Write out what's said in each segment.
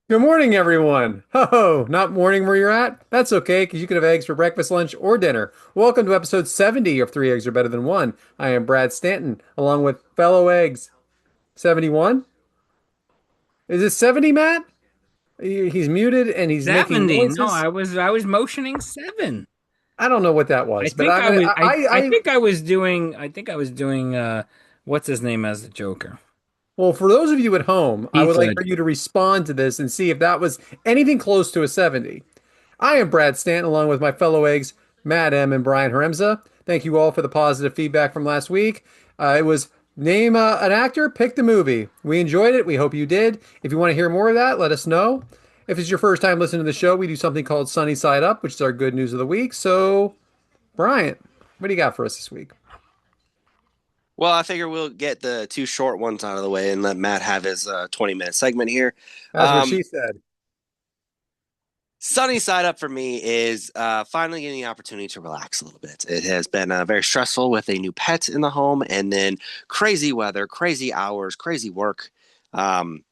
Good morning, everyone. Ho, not morning where you're at? That's okay, because you can have eggs for breakfast, lunch, or dinner. Welcome to episode 70 of Three Eggs Are Better Than One. I am Brad Stanton, along with fellow eggs. 71? Is it 70, Matt? He's muted and he's making 70. No, noises. I was motioning 7. I don't know what that I was, but think I'm I gonna. was I think I was doing what's his name as the Joker? Well, for those of you at home, I would Heath like for Ledger. you to respond to this and see if that was anything close to a 70. I am Brad Stanton, along with my fellow eggs, Matt M. and Brian Haremza. Thank you all for the positive feedback from last week. It was name an actor, pick the movie. We enjoyed it. We hope you did. If you want to hear more of that, let us know. If it's your first time listening to the show, we do something called Sunny Side Up, which is our good news of the week. So, Brian, what do you got for us this week? Well, I figure we'll get the two short ones out of the way and let Matt have his 20-minute segment here. That's what she Um, said. Sunny side up for me is finally getting the opportunity to relax a little bit. It has been very stressful with a new pet in the home and then crazy weather, crazy hours, crazy work. Um,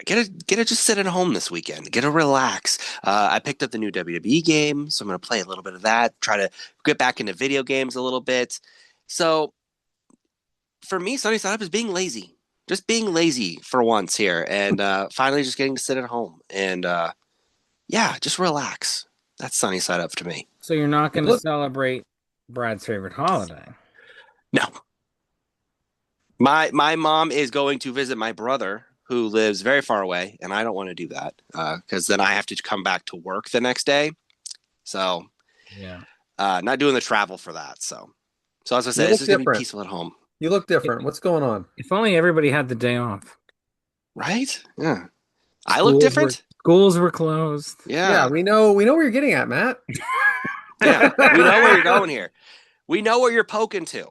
get to just sit at home this weekend. Get to relax. I picked up the new WWE game, so I'm going to play a little bit of that. Try to get back into video games a little bit. So for me, sunny side up is being lazy. Just being lazy for once here, and finally just getting to sit at home and yeah, just relax. That's sunny side up to me. So you're not You going to look, celebrate Brad's favorite holiday. No, my mom is going to visit my brother who lives very far away, and I don't want to do that because then I have to come back to work the next day. So Yeah. not doing the travel for that. So as I you said, this look is gonna be different. peaceful at home, You look different. What's going on? If only everybody had the day off. right? Yeah, I look different. Schools were closed. Yeah, Yeah, we know where you're getting at, Matt. yeah. We know where you're going here. We know where you're poking to.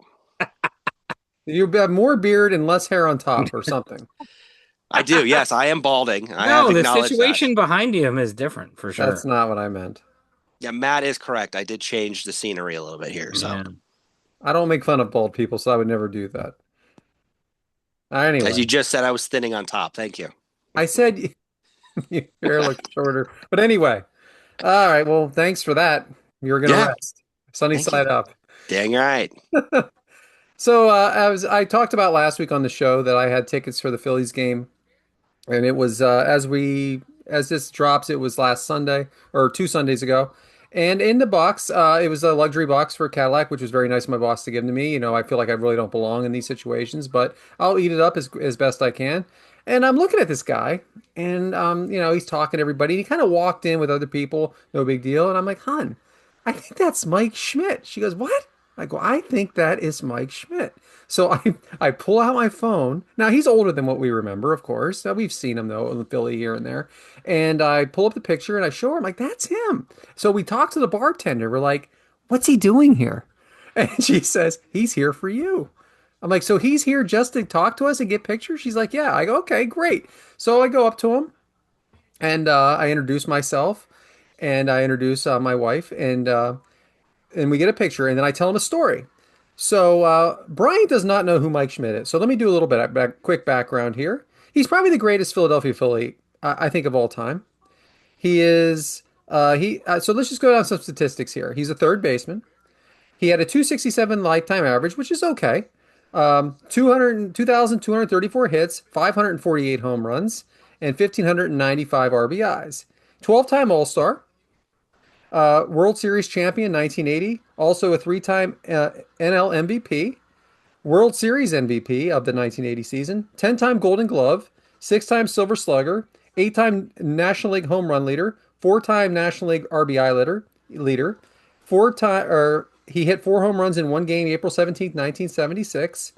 You have more beard and less hair on top or something. I do. Yes, I am balding. I have No, the acknowledged that. situation behind him is different for That's sure. not what I meant. Yeah, Matt is correct. I did change the scenery a little bit here. So, Yeah. I don't make fun of bald people, so I would never do that. as Anyway, you just said, I was thinning on top. Thank you. I said your hair looks shorter. But anyway, all right. Well, thanks for that. You're gonna Yeah, rest. Sunny thank you. side up. Dang right. So, as I talked about last week on the show, that I had tickets for the Phillies game, and it was as this drops, it was last Sunday or 2 Sundays ago. And in the box, it was a luxury box for Cadillac, which was very nice of my boss to give to me. You know, I feel like I really don't belong in these situations, but I'll eat it up as best I can. And I'm looking at this guy, and he's talking to everybody. And he kind of walked in with other people, no big deal. And I'm like, "Hun, I think that's Mike Schmidt." She goes, "What?" I go, "I think that is Mike Schmidt." So I pull out my phone. Now he's older than what we remember, of course. We've seen him though in Philly here and there. And I pull up the picture and I show her. I'm like, "That's him." So we talk to the bartender. We're like, "What's he doing here?" And she says, "He's here for you." I'm like, "So he's here just to talk to us and get pictures?" She's like, "Yeah." I go, "Okay, great." So I go up to him and I introduce myself and I introduce my wife and we get a picture and then I tell him a story. So Bryant does not know who Mike Schmidt is. So let me do a little bit of quick background here. He's probably the greatest Philadelphia Philly I think of all time. He is he so let's just go down some statistics here. He's a third baseman. He had a 267 lifetime average, which is okay. 2,234 hits, 548 home runs, and 1,595 RBIs. 12-time All-Star, World Series champion 1980, also a three-time NL MVP, World Series MVP of the 1980 season, 10-time Golden Glove, six-time Silver Slugger, eight-time National League home run leader, four-time National League RBI leader, four-time or he hit four home runs in one game, April 17th, 1976.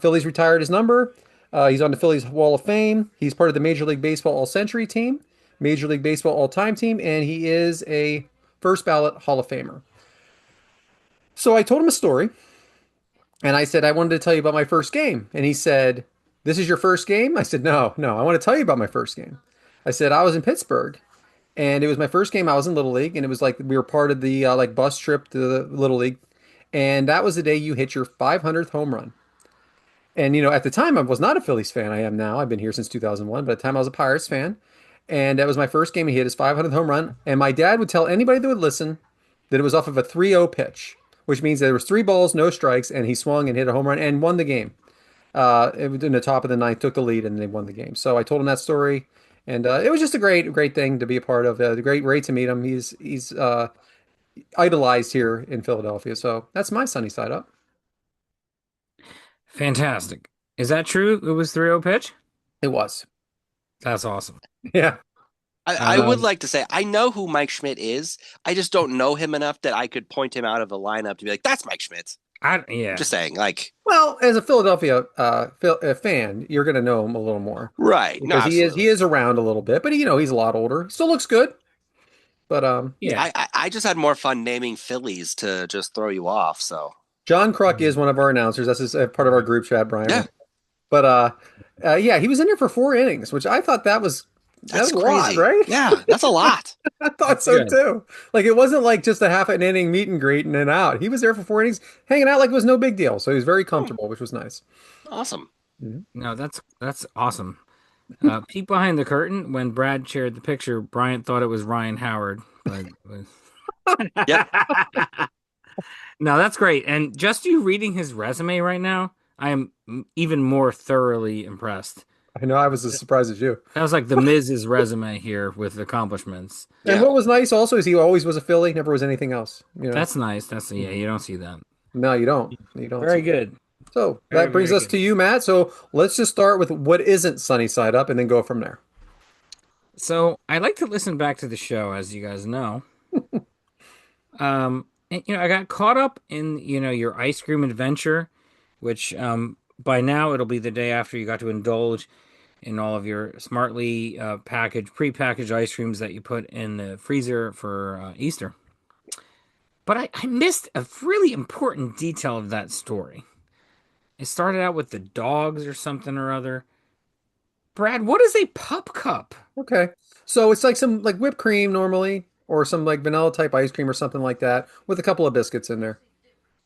Phillies retired his number. He's on the Phillies Wall of Fame. He's part of the Major League Baseball All-Century team, Major League Baseball All-Time team, and he is a first ballot Hall of Famer. So I told him a story, and I said I wanted to tell you about my first game, and he said, "This is your first game?" I said, "No, no, I want to tell you about my first game." I said I was in Pittsburgh, and it was my first game. I was in Little League, and it was like we were part of the like bus trip to the Little League, and that was the day you hit your 500th home run. And at the time I was not a Phillies fan. I am now. I've been here since 2001, but at the time I was a Pirates fan. And that was my first game. He hit his 500th home run. And my dad would tell anybody that would listen that it was off of a 3-0 pitch, which means there was 3 balls, no strikes, and he swung and hit a home run and won the game. It was in the top of the ninth, took the lead, and they won the game. So I told him that story, and it was just a great thing to be a part of. Great to meet him. He's idolized here in Philadelphia. So that's my sunny side up. Fantastic. Is that true? It was 3-0 pitch? It was. That's awesome. Yeah. I would Um, like to say I know who Mike Schmidt is. I just don't know him enough that I could point him out of the lineup to be like, that's Mike Schmidt. I'm yeah. just saying, like, Well, as a Philadelphia fan, you're going to know him a little more right. No, because he absolutely. is around a little bit, but he's a lot older. He still looks good, but Yeah, Yeah. I just had more fun naming Phillies to just throw you off. So, John Kruk is one of our announcers. That's just, part of our group chat, Bryant. yeah, But yeah, he was in there for 4 innings, which I thought that was that's a lot, crazy. right? Yeah, that's a lot. I thought That's so good. too. Like it wasn't like just a half an inning meet and greet and then out. He was there for 4 innings, hanging out like it was no big deal. So he was very Hmm, comfortable, which was nice. awesome. Mhm. No, that's awesome. Peek behind the curtain. When Brad shared the picture, Bryant thought it was Ryan Howard, but Yep. no, that's great. And just you reading his resume right now, I am even more thoroughly impressed. I know I was as surprised as you. That was like the Miz's resume here with accomplishments. And Yeah. what was nice also is he always was a Philly, never was anything else. That's nice. That's yeah, you don't see that. No, you don't. You don't see Very that. good. So Very, that brings very us good. to you, Matt. So let's just start with what isn't sunny side up and then go from there. So I like to listen back to the show, as you guys know. And, I got caught up in, your ice cream adventure, which by now it'll be the day after you got to indulge in all of your smartly pre-packaged ice creams that you put in the freezer for Easter. But I missed a really important detail of that story. It started out with the dogs or something or other. Brad, what is a pup cup? Okay. So it's like some like whipped cream normally, or some like vanilla type ice cream or something like that with a couple of biscuits in there.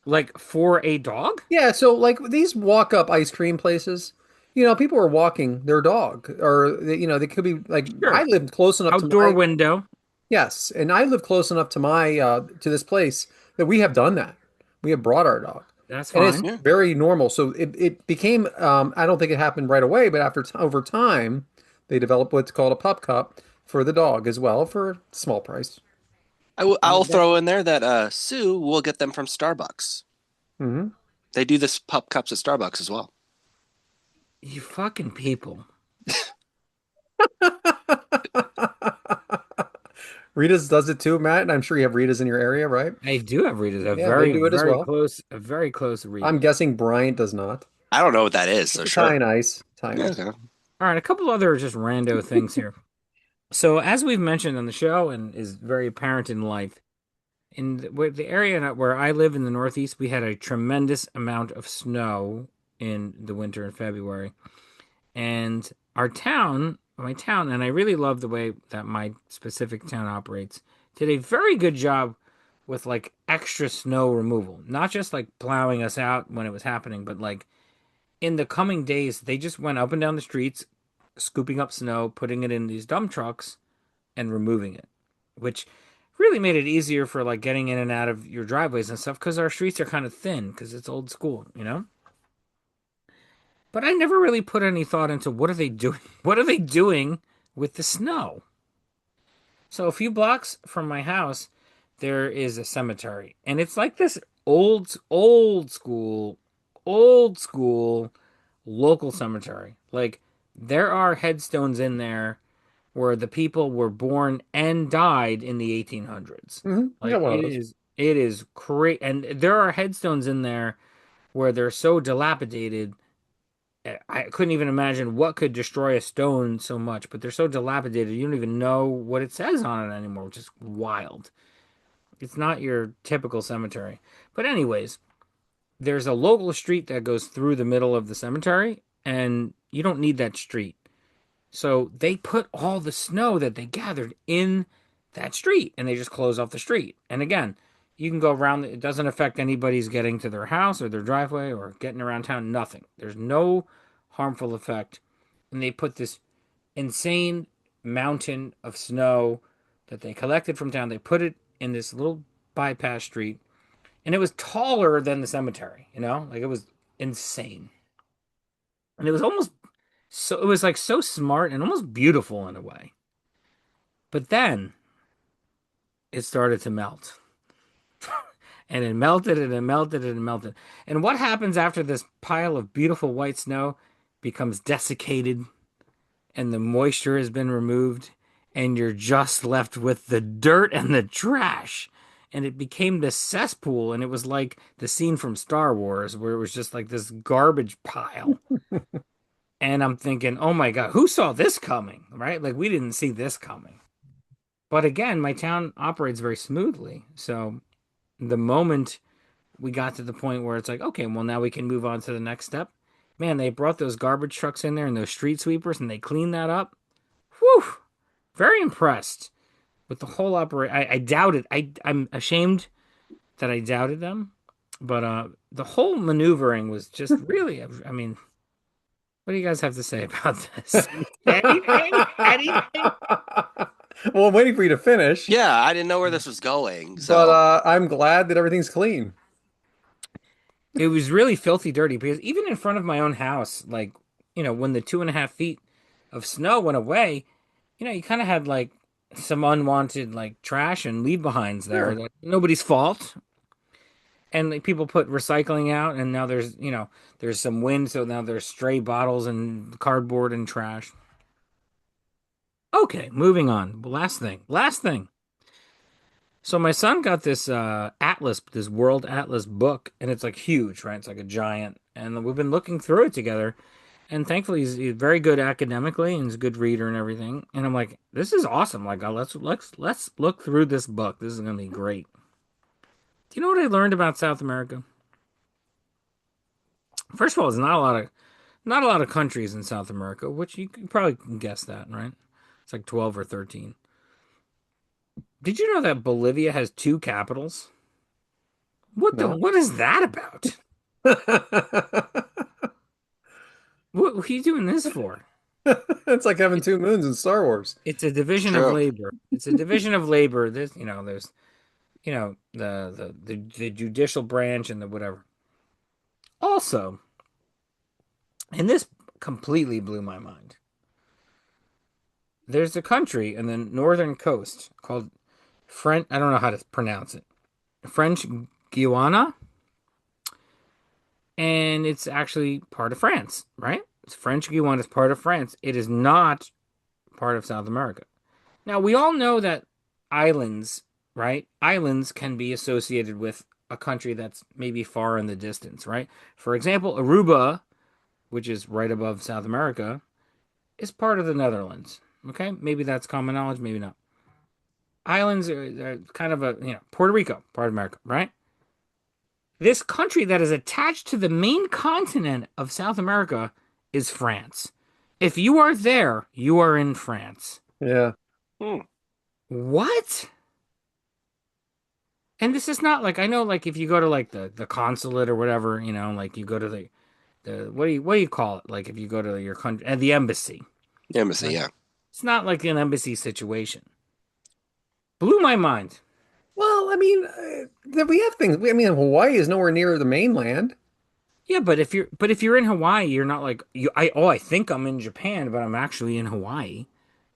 Like for a dog? Yeah, so like these walk up ice cream places, people are walking their dog, or they could be like I Sure. lived close enough to Outdoor my window. yes, and I live close enough to my to this place that we have done that. We have brought our dog, That's and it's fine. Yeah. very normal. So it became I don't think it happened right away, but over time they developed what's called a pup cup for the dog as well for a small price. I'll That, throw in there that Sue will get them from Starbucks. Hmm. They do this pup cups at Starbucks as well. you fucking people. Rita's does it too, Matt, and I'm sure you have Rita's in your area, right? I do have readers. Yeah, they do it as well. A very close read. I'm guessing Bryant does not. I don't know what that is, so It's sure. Italian ice. Italian Yeah, ice. okay. All right, a couple other just rando things here. So, as we've mentioned on the show, and is very apparent in life, the area where I live in the Northeast, we had a tremendous amount of snow in the winter in February, and my town, and I really love the way that my specific town operates, did a very good job with like extra snow removal, not just like plowing us out when it was happening, but like in the coming days, they just went up and down the streets, scooping up snow, putting it in these dump trucks, and removing it, which really made it easier for like getting in and out of your driveways and stuff because our streets are kind of thin because it's old school. But I never really put any thought into what are they doing? What are they doing with the snow? So a few blocks from my house, there is a cemetery, and it's like this old school local cemetery. Like there are headstones in there where the people were born and died in the 1800s. I got Like one of those. it is great, and there are headstones in there where they're so dilapidated. I couldn't even imagine what could destroy a stone so much, but they're so dilapidated you don't even know what it says on it anymore, which is wild. It's not your typical cemetery. But anyways, there's a local street that goes through the middle of the cemetery, and you don't need that street. So they put all the snow that they gathered in that street, and they just close off the street. And again, You can go around. It doesn't affect anybody's getting to their house or their driveway or getting around town. Nothing. There's no harmful effect. And they put this insane mountain of snow that they collected from town. They put it in this little bypass street, and it was taller than the cemetery. Like it was insane, and it was almost so. It was like so smart and almost beautiful in a way. But then it started to melt. And it melted and it melted and it melted. And what happens after this pile of beautiful white snow becomes desiccated and the moisture has been removed and you're just left with the dirt and the trash? And it became this cesspool, and it was like the scene from Star Wars where it was just like this garbage pile. And I'm thinking, oh my God, who saw this coming? Right? Like we didn't see this coming. But again, my town operates very smoothly. So the moment we got to the point where it's like, okay, well, now we can move on to the next step. Man, they brought those garbage trucks in there and those street sweepers and they cleaned that up. Whew. Very impressed with the whole operation. I doubted. I'm ashamed that I doubted them. But the whole maneuvering was just really, I mean, what do you guys have to say about this? Anything? Anything? Well, I'm waiting for you to finish, Yeah, I didn't know where this was going. but So, I'm glad that everything's clean. It was really filthy dirty because even in front of my own house, like, when the 2.5 feet of snow went away, you kind of had like some unwanted like trash and leave behinds there Sure. that nobody's fault. And like, people put recycling out, and now there's some wind, so now there's stray bottles and cardboard and trash. Okay, moving on. Last thing. Last thing. So my son got this atlas, this world atlas book, and it's like huge, right? It's like a giant, and we've been looking through it together. And thankfully, he's very good academically and he's a good reader and everything. And I'm like, this is awesome. Like, let's look through this book. This is gonna be great. Do you know what I learned about South America? First of all, there's not a lot of countries in South America, which you can probably guess that, right? It's like 12 or 13. Did you know that Bolivia has two capitals? No. What is that about? What are you doing this for? It's like having It, two moons in Star Wars. it's a division of true. labor. It's a division of labor. There's the judicial branch and the whatever. Also, and this completely blew my mind. There's a country in the northern coast called French. I don't know how to pronounce it. French Guiana, and it's actually part of France, right? It's French Guiana is part of France. It is not part of South America. Now we all know that islands, right? Islands can be associated with a country that's maybe far in the distance, right? For example, Aruba, which is right above South America, is part of the Netherlands. Okay, maybe that's common knowledge, maybe not. Islands are kind of Puerto Rico, part of America, right? This country that is attached to the main continent of South America is France. If you are there, you are in France. Yeah. Hmm. What? And this is not like I know like if you go to like the consulate or whatever, like you go to the what do you call it? Like if you go to your country the embassy, Embassy, right? yeah. It's not like an embassy situation. Blew my mind. Well, I mean, we have things. I mean, Hawaii is nowhere near the mainland. Yeah, but if you're in Hawaii, you're not like I think I'm in Japan, but I'm actually in Hawaii,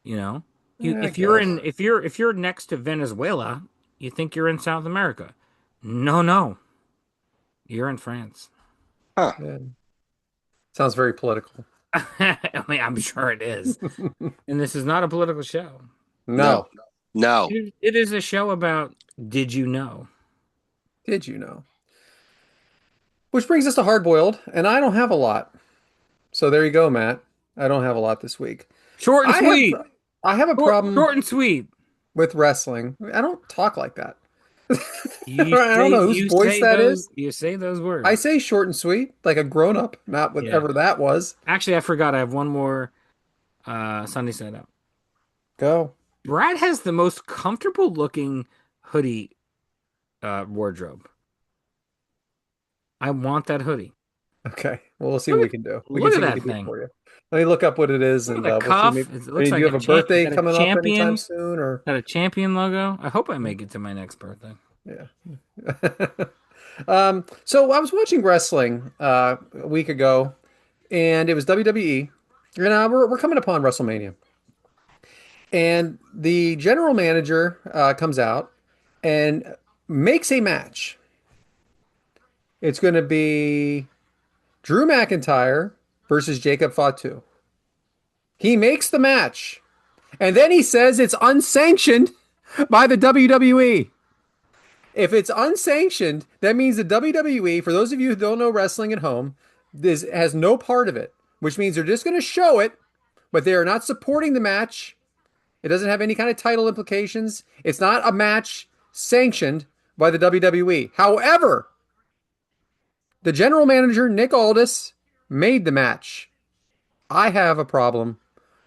you know? You I if you're guess. in if you're next to Venezuela, you think you're in South America. No, no. You're in France. Huh. Yeah. Sounds very political. I mean, I'm sure it is. And this is not a political show. No. No. No. It is a show about did you know? Did you know? Which brings us to hard boiled, and I don't have a lot. So there you go, Matt. I don't have a lot this week. Short and I have sweet. I have a Short, problem short and sweet. with wrestling. I don't talk like that. You I don't say know whose you voice say that those is. you say those I words. say short and sweet, like a grown up, not Yeah. whatever that was. Actually, I forgot. I have one more Sunday side up. Go. Brad has the most comfortable looking hoodie wardrobe. I want that hoodie. Okay. Well, we'll see what Look we at can do. We can look at see what we that can do thing. for you. Let me look up what it is, Look at and the we'll see. cuff. Maybe, It I looks mean, do like you have a birthday got a coming up anytime champion. soon, or Got a champion logo. I hope I make it to my next birthday. yeah? So I was watching wrestling a week ago, and it was WWE, and we're coming upon WrestleMania, and the general manager comes out and makes a match. It's going to be Drew McIntyre versus Jacob Fatu. He makes the match, and then he says it's unsanctioned by the WWE. If it's unsanctioned, that means the WWE, for those of you who don't know wrestling at home, this has no part of it, which means they're just going to show it, but they are not supporting the match. It doesn't have any kind of title implications. It's not a match sanctioned by the WWE. However, the general manager, Nick Aldis, made the match. I have a problem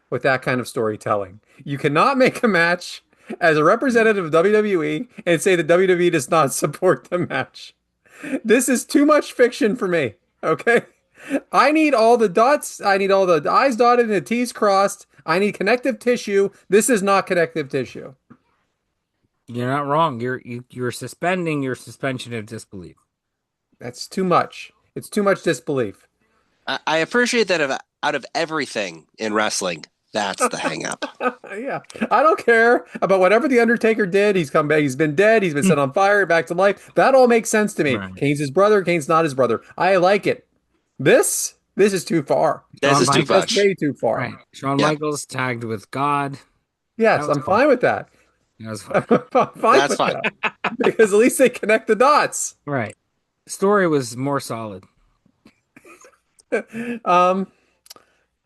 with that kind of storytelling. You cannot make a match as a representative of WWE and say the WWE does not support the match. This is too much fiction for me. Okay. I need all the dots. I need all the I's dotted and the T's crossed. I need connective tissue. This is not connective tissue. You're not wrong. You're suspending your suspension of disbelief. That's too much. It's too much disbelief. I appreciate that out of everything in wrestling, that's the hang up. Yeah. I don't care about whatever the Undertaker did. He's come back. He's been dead. He's been set on fire, back to life. That all makes sense to me. Right. Kane's his brother. Kane's not his brother. I like it. This is too far. This Shawn is too Michaels, That's much. way too far. right? Shawn Yeah, Michaels tagged with God. That Yes, was I'm cool. fine with that. That was I'm fun. fine that's with fine. that because at least they connect the dots. Right. Story was more solid. Um,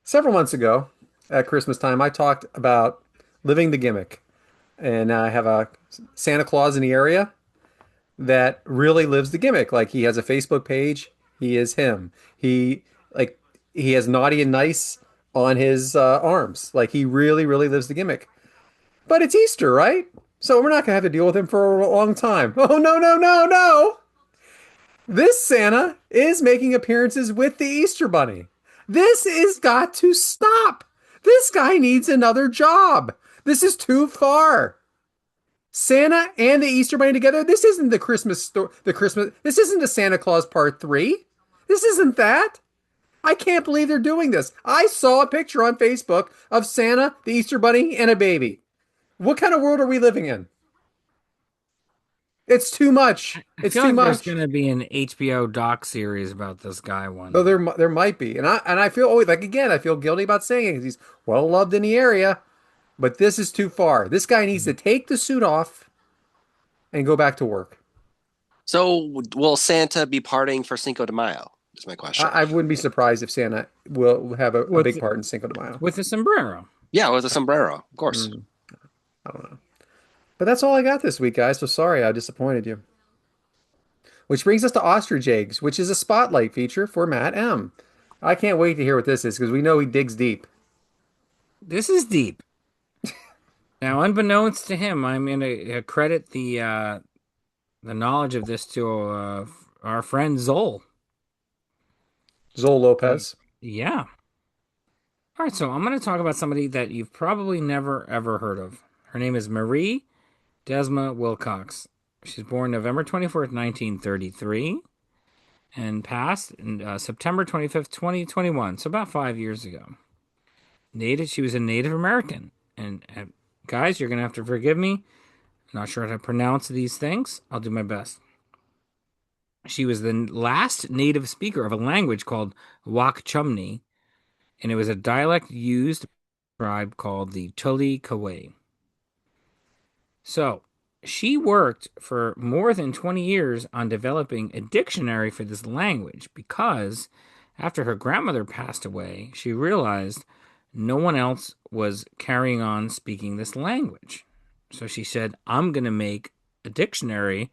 Several months ago at Christmas time, I talked about living the gimmick, and I have a Santa Claus in the area that really lives the gimmick. Like he has a Facebook page. He is him. Like he has naughty and nice on his arms. Like he really, really lives the gimmick. But it's Easter, right? So we're not gonna have to deal with him for a long time. Oh no, no, no, no! This Santa is making appearances with the Easter Bunny. This is got to stop. This guy needs another job. This is too far. Santa and the Easter Bunny together. This isn't the Christmas story. The Christmas. This isn't the Santa Claus Part 3. This isn't that. I can't believe they're doing this. I saw a picture on Facebook of Santa, the Easter Bunny, and a baby. What kind of world are we living in? It's too much. I It's feel too like there's much. going to be an HBO doc series about this guy one Though day. there might be, and I feel always like again I feel guilty about saying it because he's well loved in the area, but this is too far. This guy needs to take the suit off and go back to work. So, will Santa be partying for Cinco de Mayo? Is my question. I wouldn't be surprised if Santa will have a With big part in Cinco de Mayo. with a sombrero. Yeah, with a sombrero, of course. Mm, I don't know, but that's all I got this week, guys. So sorry I disappointed you. Which brings us to Ostrich Eggs, which is a spotlight feature for Matt M. I can't wait to hear what this is because we know he digs deep. This is deep. Now, unbeknownst to him, I'm going to credit the knowledge of this to our friend Zoll. Zol Uh, Lopez. yeah. All right, so I'm going to talk about somebody that you've probably never ever heard of. Her name is Marie Desma Wilcox. She's born November 24th, 1933, and passed in September 25th, 2021. So about 5 years ago. She was a Native American, and guys, you're gonna have to forgive me. Not sure how to pronounce these things. I'll do my best. She was the last native speaker of a language called Wakchumni, and it was a dialect used by a tribe called the Tuli Kawe. So she worked for more than 20 years on developing a dictionary for this language because after her grandmother passed away, she realized no one else was carrying on speaking this language. So she said, I'm going to make a dictionary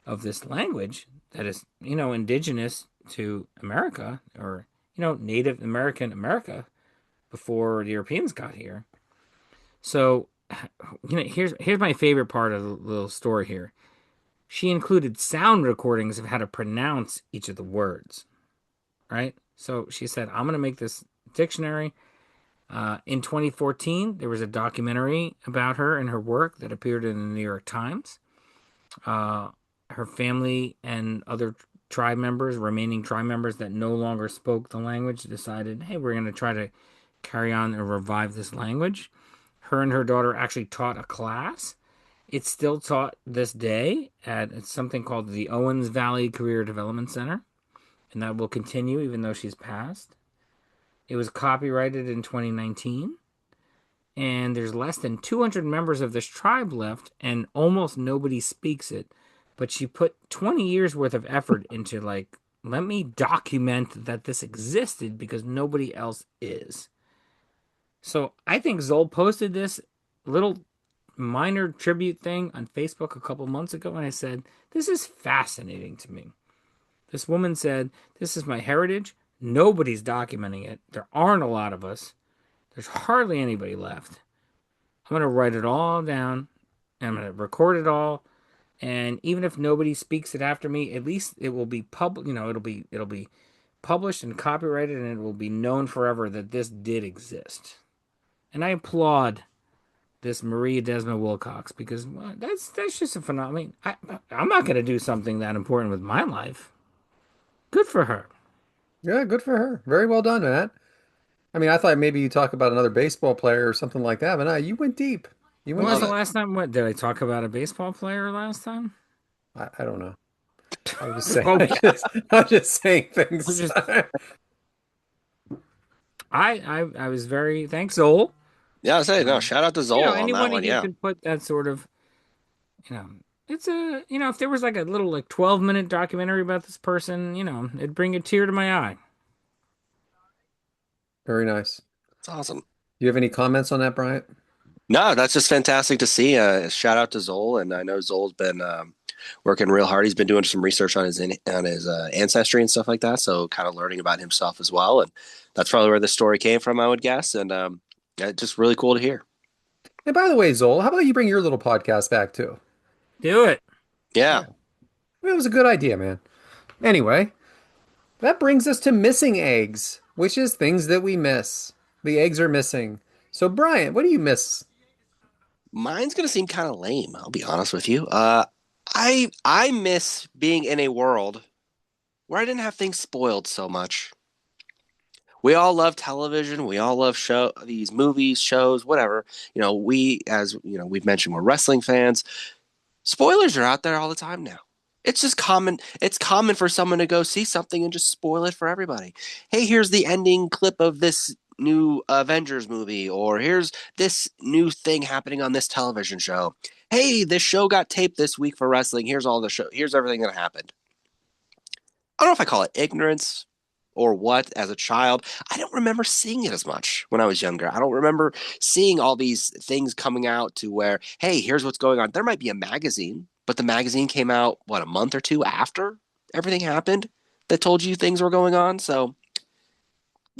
of this language that is, indigenous to America or, Native American America before the Europeans got here. So, here's my favorite part of the little story here. she included sound recordings of how to pronounce each of the words, right? So she said, I'm going to make this dictionary. In 2014, there was a documentary about her and her work that appeared in the New York Times. Uh, Her family and other tribe members, remaining tribe members that no longer spoke the language, decided, hey, we're going to try to carry on and revive this language. Her and her daughter actually taught a class. It's still taught this day at something called the Owens Valley Career Development Center, and that will continue even though she's passed. It was copyrighted in 2019, and there's less than 200 members of this tribe left, and almost nobody speaks it. But she put 20 years worth of effort into, like, let me document that this existed because nobody else is. So I think Zoll posted this little minor tribute thing on Facebook a couple months ago, and I said, this is fascinating to me. This woman said, this is my heritage. Nobody's documenting it. There aren't a lot of us. There's hardly anybody left. I'm going to write it all down, and I'm going to record it all. And even if nobody speaks it after me, at least it will be public. It'll be published and copyrighted, and it will be known forever that this did exist. And I applaud this Maria Desmond Wilcox because that's just a phenomenon. I'm not going to do something that important with my life. Good for her. Yeah, good for her. Very well done, Matt. I mean, I thought maybe you talk about another baseball player or something like that, but no, you went deep. You When went was Love the deep. it. last time? What did I talk about a baseball player last time? I don't know. I was just saying. Oh yeah, I'm just saying I'm things. just I was very thanks, Zoll. Yeah, I say no. Um, Shout out to Zoll on that Anybody one. who Yeah. can put that sort of you know, it's a if there was like a little like 12-minute documentary about this person, it'd bring a tear to my eye. Very nice. It's awesome. Do you have any comments on that, Bryant? No, that's just fantastic to see. Shout out to Zoll, and I know Zoll's been working real hard. He's been doing some research on his ancestry and stuff like that, so kind of learning about himself as well. And that's probably where the story came from, I would guess. And just really cool to hear. And by the way, Zoll, how about you bring your little podcast back too? Do it. Yeah, Yeah, it was a good idea, man. Anyway, that brings us to missing eggs, which is things that we miss. The eggs are missing. So, Bryant, what do you miss? mine's gonna seem kind of lame. I'll be honest with you. I miss being in a world where I didn't have things spoiled so much. We all love television. We all love these movies, shows, whatever. We, as we've mentioned, we're wrestling fans. Spoilers are out there all the time now. It's just common. It's common for someone to go see something and just spoil it for everybody. Hey, here's the ending clip of this new Avengers movie, or here's this new thing happening on this television show. Hey, this show got taped this week for wrestling. Here's all the show. Here's everything that happened. I don't know if I call it ignorance or what as a child. I don't remember seeing it as much when I was younger. I don't remember seeing all these things coming out to where, hey, here's what's going on. There might be a magazine, but the magazine came out, what, a month or two after everything happened that told you things were going on. So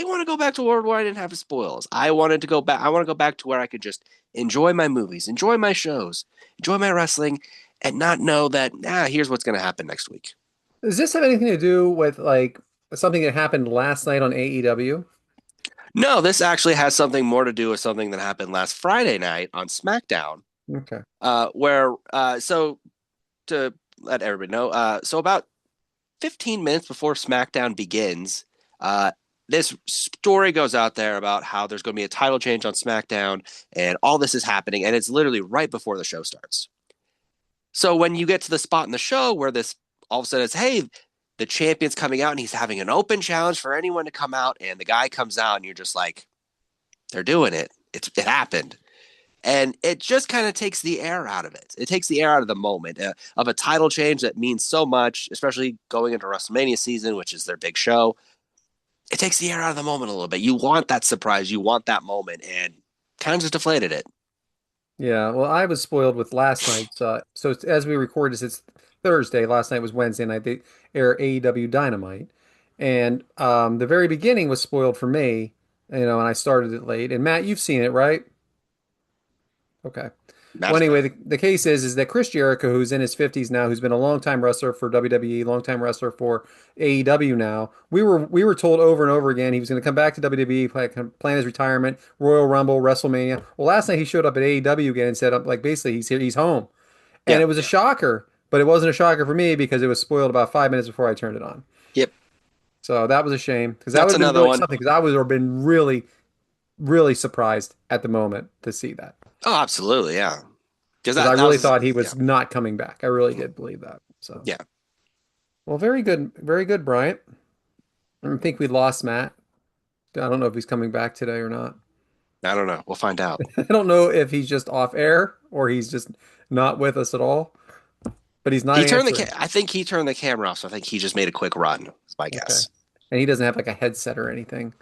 I want to go back to a world where I didn't have to spoils. I wanted to go back. I want to go back to where I could just enjoy my movies, enjoy my shows, enjoy my wrestling, and not know that, here's what's going to happen next week. Does this have anything to do with like something that happened last night on AEW? No, this actually has something more to do with something that happened last Friday night on SmackDown, Okay. where so to let everybody know, so about 15 minutes before SmackDown begins, this story goes out there about how there's going to be a title change on SmackDown, and all this is happening, and it's literally right before the show starts. So when you get to the spot in the show where this all of a sudden it's, hey, the champion's coming out and he's having an open challenge for anyone to come out, and the guy comes out, and you're just like, they're doing it. It happened. And it just kind of takes the air out of it. It takes the air out of the moment of a title change that means so much, especially going into WrestleMania season, which is their big show. It takes the air out of the moment a little bit. You want that surprise. You want that moment. And kind of just deflated it. Yeah, well, I was spoiled with last night's. As we record this, it's Thursday. Last night was Wednesday night. They air AEW Dynamite, and the very beginning was spoiled for me. And I started it late. And Matt, you've seen it, right? Okay. Well, Magic. anyway, the case is that Chris Jericho, who's in his 50s now, who's been a longtime wrestler for WWE, longtime wrestler for AEW now, we were told over and over again he was going to come back to WWE, plan his retirement, Royal Rumble, WrestleMania. Well, last night he showed up at AEW again and said, like, basically he's here, he's home, and it Yep. was a shocker, but it wasn't a shocker for me because it was spoiled about 5 minutes before I turned it on. Yep. So that was a shame because that would That's have been another really one. something because I would have been really, really surprised at the moment to see that. Oh, absolutely. Yeah. Because Because I that really was, thought he yeah. was not coming back. I really did believe that. So, Yeah. well, very good, Bryant. I think we lost Matt. I don't know if he's coming back today or not. I don't know. We'll find out. I don't know if he's just off air or he's just not with us at all, but he's not answering. I think he turned the camera off, so I think he just made a quick run, is my Okay. guess. And he doesn't have like a headset or anything.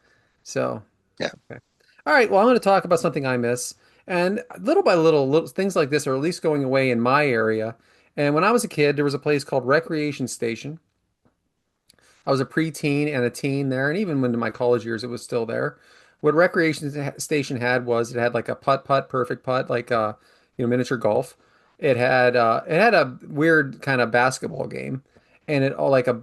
So, Yeah. okay. All right. Well, I'm going to talk about something I miss. And little by little, things like this are at least going away in my area. And when I was a kid, there was a place called Recreation Station. I was a preteen and a teen there, and even into my college years, it was still there. What Recreation Station had was it had like a putt perfect putt, like miniature golf. It had a weird kind of basketball game, and it all like a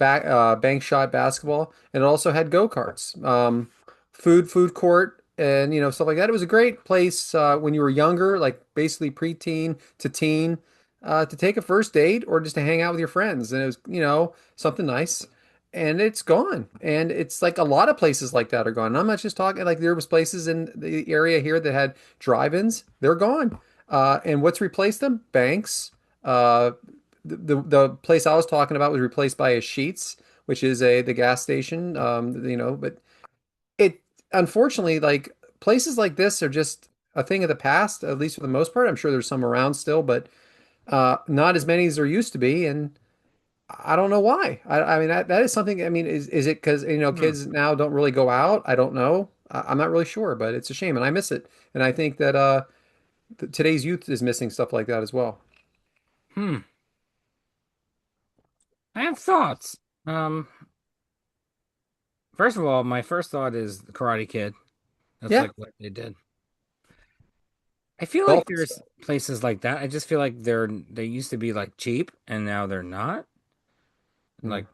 bank shot basketball, and it also had go-karts, food court, and stuff like that. It was a great place when you were younger, like basically preteen to teen, to take a first date or just to hang out with your friends, and it was something nice, and it's gone. And it's like a lot of places like that are gone. And I'm not just talking like there was places in the area here that had drive-ins. They're gone. And what's replaced them? Banks. Uh, the place I was talking about was replaced by a Sheets, which is the gas station. But it unfortunately, like, places like this are just a thing of the past, at least for the most part. I'm sure there's some around still, but not as many as there used to be. And I don't know why. I mean, that is something. I mean, is it because Hmm. kids now don't really go out? I don't know. I'm not really sure, but it's a shame, and I miss it. And I think that today's youth is missing stuff like that as well. Hmm. I have thoughts. Um, First of all, my first thought is the Karate Kid. That's Yeah, like what they did. I feel like golf. there's places like that. I just feel like they used to be like cheap and now they're not. Hmm. Like,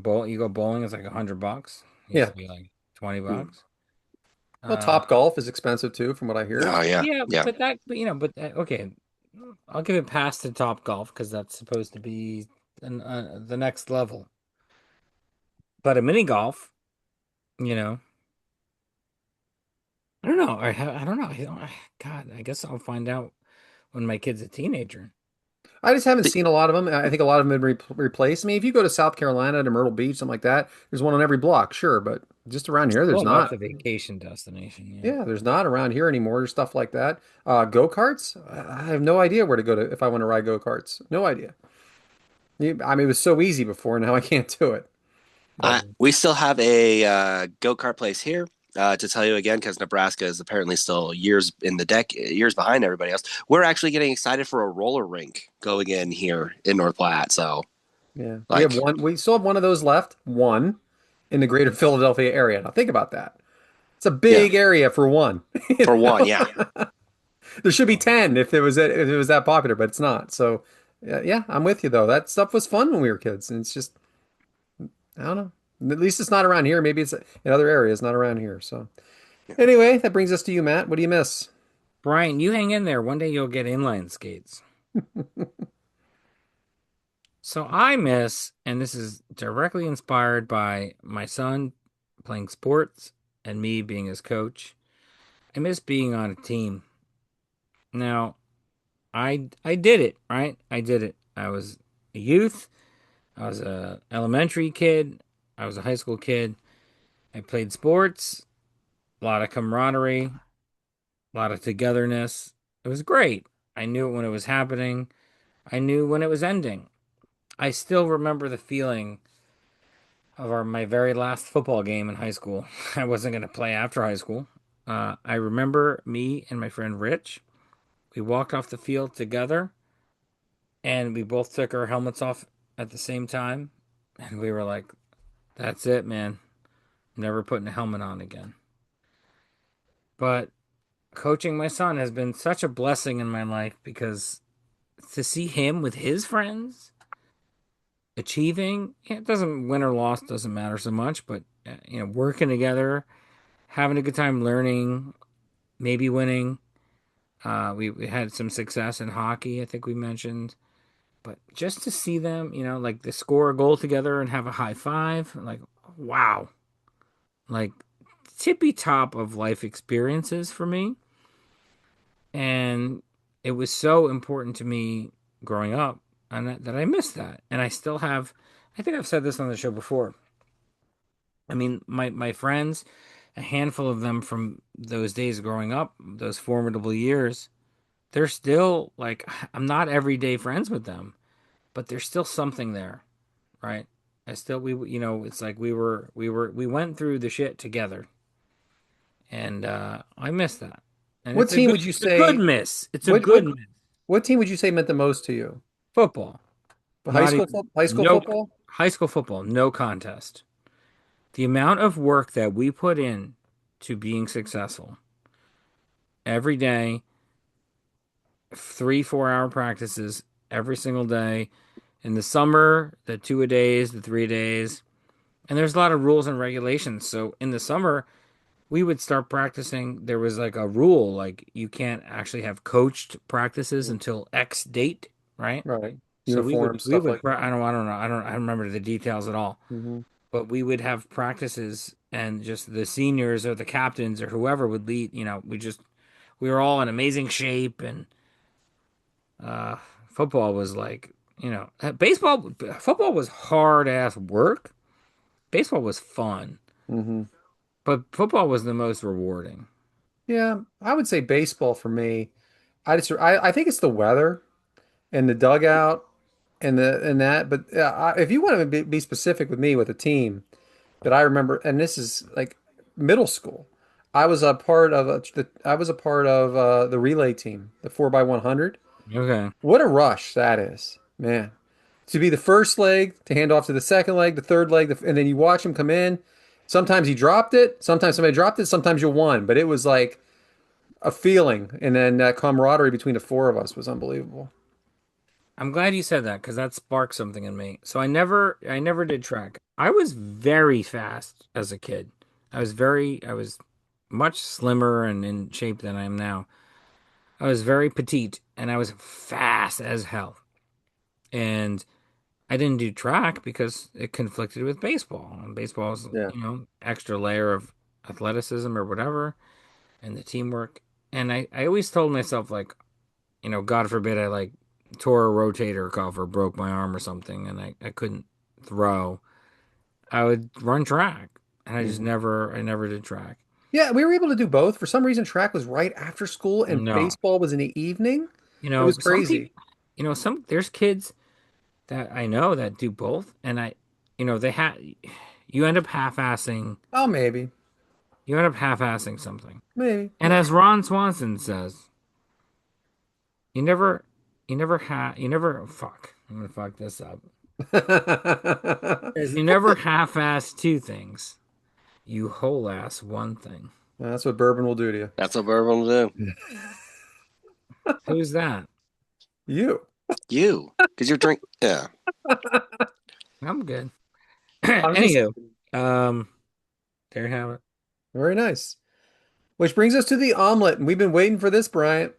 bowl you go bowling, it's like $100. It used Yeah. to be like 20 Hmm. bucks. Well, Uh, Top Golf is expensive too, from what I hear. Oh, yeah. yeah, Yeah. okay. I'll give it past to Top Golf because that's supposed to be the next level. But a mini golf, you know, I don't know. I don't know. God, I guess I'll find out when my kid's a teenager. I just haven't The- seen a lot of them. I think a lot of them have been replaced. I mean, if you go to South Carolina to Myrtle Beach, something like that, there's one on every block, sure, but just around here, there's Well, that's not. a vacation destination. Yeah. Yeah, there's not around here anymore. There's stuff like that. Go-karts? I have no idea where to go to if I want to ride go-karts. No idea. I mean, it was so easy before. Now I can't do it. But we still have a go-kart place here. To tell you again, because Nebraska is apparently still years behind everybody else. We're actually getting excited for a roller rink going in here in North Platte. So, yeah, we have like, one. We still have one of those left. One in the greater Philadelphia area. Now think about that. It's a yeah, big area for one. You for one, know? yeah. There should be Well, 10 if it was that popular, but it's not. So, yeah, I'm with you though. That stuff was fun when we were kids, and it's just I don't know. At least it's not around here. Maybe it's in other areas, not around here. So, anyway, that brings us to you, Matt. What do you miss? Brian, you hang in there. One day you'll get inline skates. So I miss, and this is directly inspired by my son playing sports and me being his coach. I miss being on a team. Now, I did it, right? I did it. I was a youth. I was a elementary kid. I was a high school kid. I played sports, a lot of camaraderie, a lot of togetherness. It was great. I knew it when it was happening. I knew when it was ending. I still remember the feeling of my very last football game in high school. I wasn't going to play after high school. I remember me and my friend Rich. We walked off the field together, and we both took our helmets off at the same time, and we were like, "That's it, man. Never putting a helmet on again." But coaching my son has been such a blessing in my life because to see him with his friends achieving, it doesn't win or loss doesn't matter so much, but working together, having a good time learning, maybe winning. We had some success in hockey, I think we mentioned. But just to see them, like they score a goal together and have a high five, like, wow. Like, tippy top of life experiences for me. And it was so important to me growing up and that I missed that. And I still have, I think I've said this on the show before. I mean, my friends, a handful of them from those days growing up, those formidable years, they're still like, I'm not everyday friends with them, but there's still something there, right? I still, it's like we went through the shit together, and I miss that. And What team would you it's a good say miss. It's a what good what miss. what team would you say meant the most to you? Football, High not school even high school no football? high school football, no contest. The amount of work that we put in to being successful every day, 3 4 hour practices every single day. In the summer, the 2 a days, the 3 days, and there's a lot of rules and regulations. So in the summer, we would start practicing. There was like a rule, like you can't actually have coached practices Mm, until X date, right? right. So Uniforms, we stuff would like that. I don't know. I don't remember the details at all. Hmm. But we would have practices and just the seniors or the captains or whoever would lead, we were all in amazing shape and uh football was like, baseball football was hard ass work. Baseball was fun, Hmm. but football was the most rewarding. Yeah, I would say baseball for me. I think it's the weather and the dugout and that. But if you want to be specific with me with a team that I remember, and this is like middle school, I was a part of the relay team, the 4x100. Okay. What a rush that is, man! To be the first leg, to hand off to the second leg, the third leg, and then you watch him come in. Sometimes he dropped it, sometimes somebody dropped it, sometimes you won. But it was like a feeling, and then that camaraderie between the four of us was unbelievable. I'm glad you said that because that sparked something in me. So I never did track. I was very fast as a kid. I was much slimmer and in shape than I am now. I was very petite and I was fast as hell. And I didn't do track because it conflicted with baseball. And baseball is, Yeah. extra layer of athleticism or whatever and the teamwork. And I always told myself like, God forbid I like tore a rotator cuff or broke my arm or something and I couldn't throw, I would run track. And Mhm. I never did track. Yeah, we were able to do both. For some reason, track was right after school and No. baseball was in the evening. It was Some crazy. people, there's kids that I know that do both. And they you end up half-assing, Oh, maybe. something. Maybe. And as Ron Swanson says, you never, you never, fuck, I'm gonna fuck this up. Says you never half-ass two things. You whole ass one thing. That's what bourbon will do to That's what we're going to do. you. Who's that? You. You, because you're drink. Yeah. I'm good. I was just Anywho, um, there you have it. very nice. Which brings us to the omelet, and we've been waiting for this, Bryant.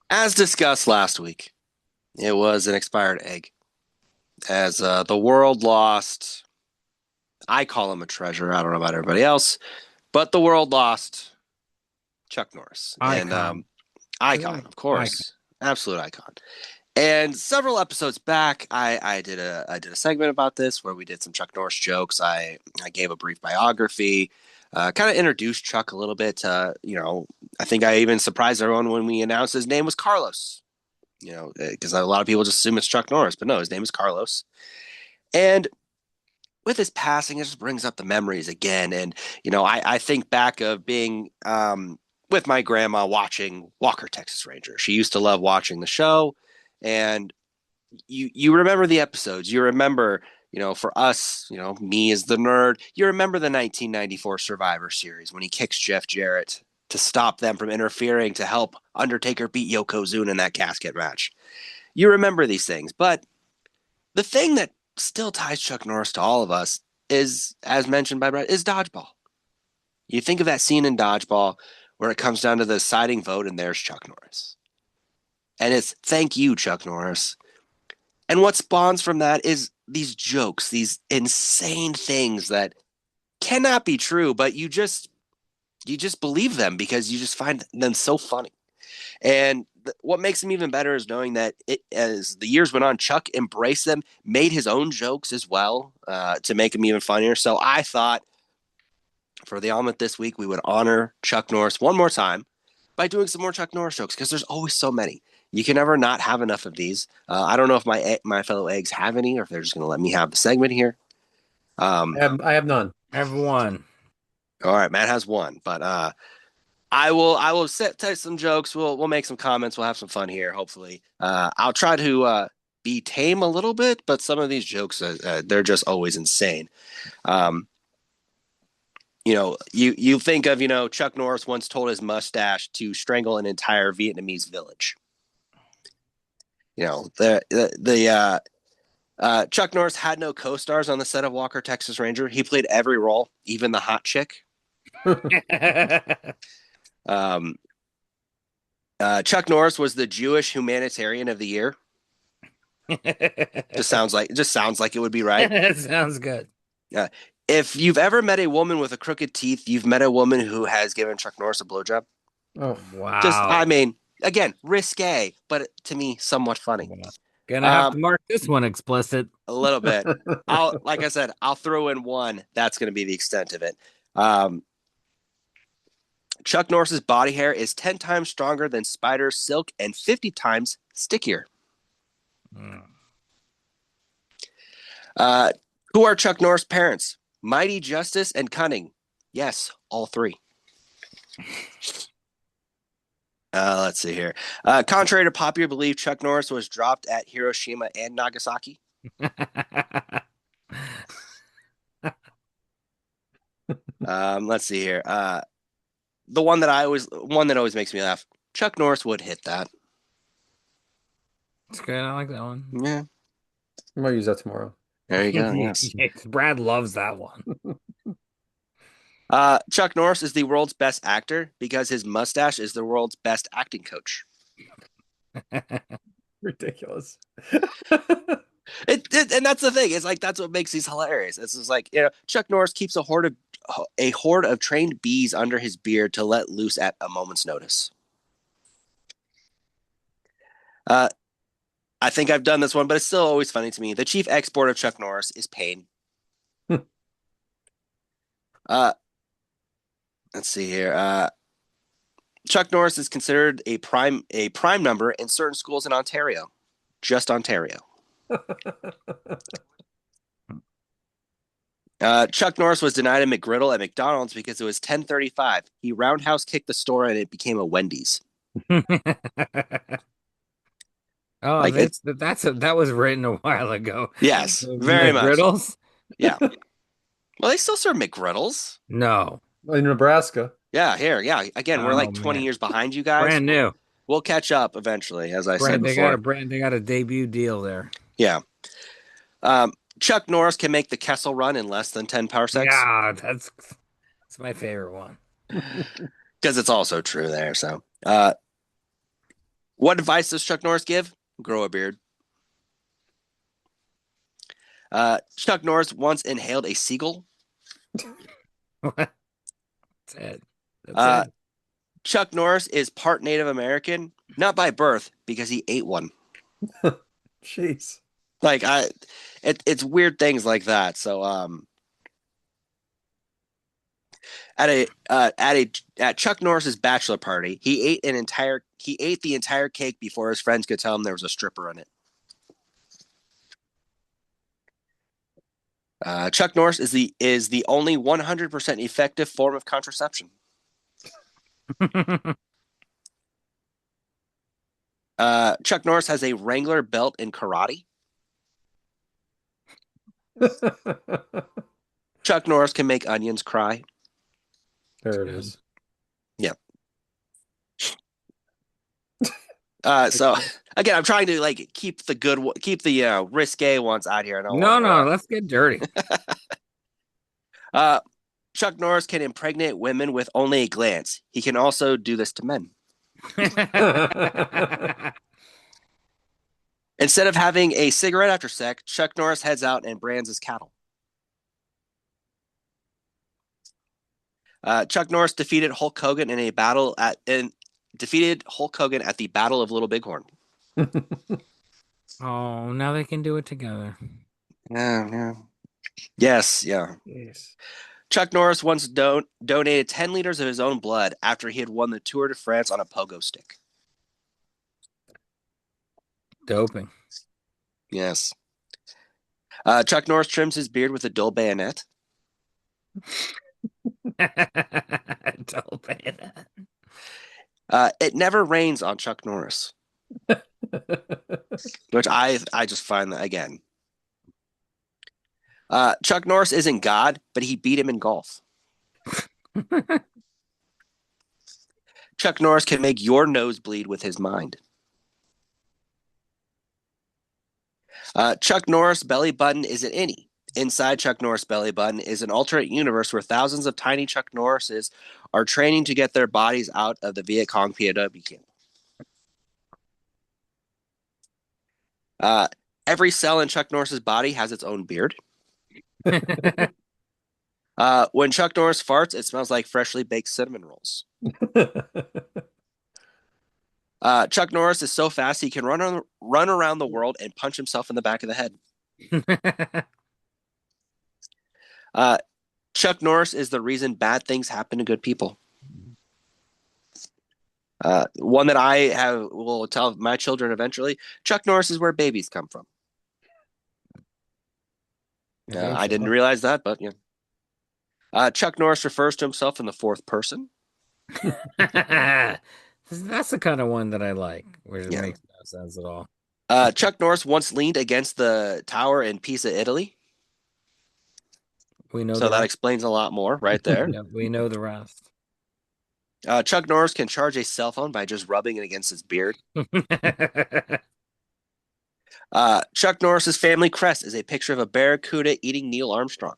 As discussed last week, it was an expired egg. As the world lost, I call him a treasure. I don't know about everybody else, but the world lost Chuck Norris, and Icon. icon, of Icon. course, absolute icon. And several episodes back, I did a segment about this where we did some Chuck Norris jokes. I gave a brief biography, kind of introduced Chuck a little bit. I think I even surprised everyone when we announced his name was Carlos. Because a lot of people just assume it's Chuck Norris, but no, his name is Carlos. And with his passing, it just brings up the memories again. And I think back of being with my grandma watching Walker Texas Ranger. She used to love watching the show, and you remember the episodes. You remember, for us, me as the nerd, you remember the 1994 Survivor Series when he kicks Jeff Jarrett to stop them from interfering to help Undertaker beat Yokozuna in that casket match. You remember these things, but the thing that still ties Chuck Norris to all of us is, as mentioned by Brett, is dodgeball. You think of that scene in dodgeball where it comes down to the deciding vote, and there's Chuck Norris. And it's thank you, Chuck Norris. And what spawns from that is these jokes, these insane things that cannot be true, but you just believe them because you just find them so funny. And what makes them even better is knowing that as the years went on, Chuck embraced them, made his own jokes as well to make them even funnier. So I thought for the omelet this week, we would honor Chuck Norris one more time by doing some more Chuck Norris jokes because there's always so many. You can never not have enough of these. I don't know if my fellow eggs have any or if they're just going to let me have the segment here. I have none. Everyone. All right, Matt has one, but I will tell some jokes. We'll make some comments. We'll have some fun here. Hopefully, I'll try to be tame a little bit, but some of these jokes they're just always insane. You think of Chuck Norris once told his mustache to strangle an entire Vietnamese village. Chuck Norris had no co-stars on the set of Walker, Texas Ranger. He played every role, even the hot chick. Chuck Norris was the Jewish humanitarian of the year. Just sounds like it would be right. That sounds good. If you've ever met a woman with a crooked teeth, you've met a woman who has given Chuck Norris a blowjob. Oh, wow. Again, risque, but to me, somewhat funny. Gonna have to mark this one explicit. A little bit. Like I said, I'll throw in one. That's going to be the extent of it. Chuck Norris's body hair is 10 times stronger than spider silk and 50 times stickier. Who are Chuck Norris' parents? Mighty Justice and Cunning. Yes, all three. Let's see here. Contrary to popular belief, Chuck Norris was dropped at Hiroshima and Nagasaki. Let's see here. The one that always makes me laugh. Chuck Norris would hit that. It's good. I like that one. Yeah. I might use that tomorrow. There you go. Yes. Brad loves that one. Chuck Norris is the world's best actor because his mustache is the world's best acting coach. Ridiculous. And that's the thing. It's like that's what makes these hilarious. It's just like Chuck Norris keeps a horde of trained bees under his beard to let loose at a moment's notice. I think I've done this one, but it's still always funny to me. The chief export of Chuck Norris is pain. Let's see here. Chuck Norris is considered a prime number in certain schools in Ontario. Just Ontario. Chuck Norris was denied a McGriddle at McDonald's because it was 10:35. He roundhouse kicked the store and it became a Wendy's. Oh, like that was written a while ago. Yes, very much. McGriddles? Yeah. Well, they still serve McGriddles. No. In Nebraska. Yeah, here. Yeah. Again, we're like 20 years behind you guys. Brand new. We'll catch up eventually, as I said before. They got a debut deal there. Yeah. Chuck Norris can make the Kessel Run in less than 10 parsecs. Yeah, that's my favorite one. Because it's also true there. So, what advice does Chuck Norris give? Grow a beard. Chuck Norris once inhaled a seagull. What? That's it. Chuck Norris is part Native American, not by birth, because he ate one. Jeez. Like it's weird things like that. So at Chuck Norris's bachelor party, he ate the entire cake before his friends could tell him there was a stripper in it. Chuck Norris is the only 100% effective form of contraception. Chuck Norris has a Wrangler belt in karate. Chuck Norris can make onions cry. There it is. Yeah. So again, I'm trying to like keep the keep the risque ones out here. I don't want No, to. no, let's get dirty. Uh, Chuck Norris can impregnate women with only a glance. He can also do this to men. Instead of having a cigarette after sex, Chuck Norris heads out and brands his cattle. Chuck Norris defeated Hulk Hogan in a battle at and defeated Hulk Hogan at the Battle of Little Bighorn. Oh, now they can do it together. Yeah, yeah. Yes, yeah. Yes. Chuck Norris once donated 10 liters of his own blood after he had won the Tour de France on a pogo stick. Doping. Yes. Chuck Norris trims his beard with a dull bayonet. Doping. It never rains on Chuck Norris, which I just find that again. Chuck Norris isn't God, but he beat him in golf. Chuck Norris can make your nose bleed with his mind. Chuck Norris belly button is an innie. Inside Chuck Norris belly button is an alternate universe where thousands of tiny Chuck Norrises are training to get their bodies out of the Viet Cong POW camp. Uh, every cell in Chuck Norris's body has its own beard. When Chuck Norris farts, it smells like freshly baked cinnamon rolls. Chuck Norris is so fast he can run around the world and punch himself in the back of the head. Chuck Norris is the reason bad things happen to good people. One that will tell my children eventually. Chuck Norris is where babies come from. I didn't realize that, but yeah. Chuck Norris refers to himself in the fourth person. That's the kind of one that I like, where it Yeah. makes no sense at all. Chuck Norris once leaned against the tower in Pisa, Italy. We know So that explains a lot more right there. Yeah, we know the rest. Chuck Norris can charge a cell phone by just rubbing it against his beard. Chuck Norris's family crest is a picture of a barracuda eating Neil Armstrong.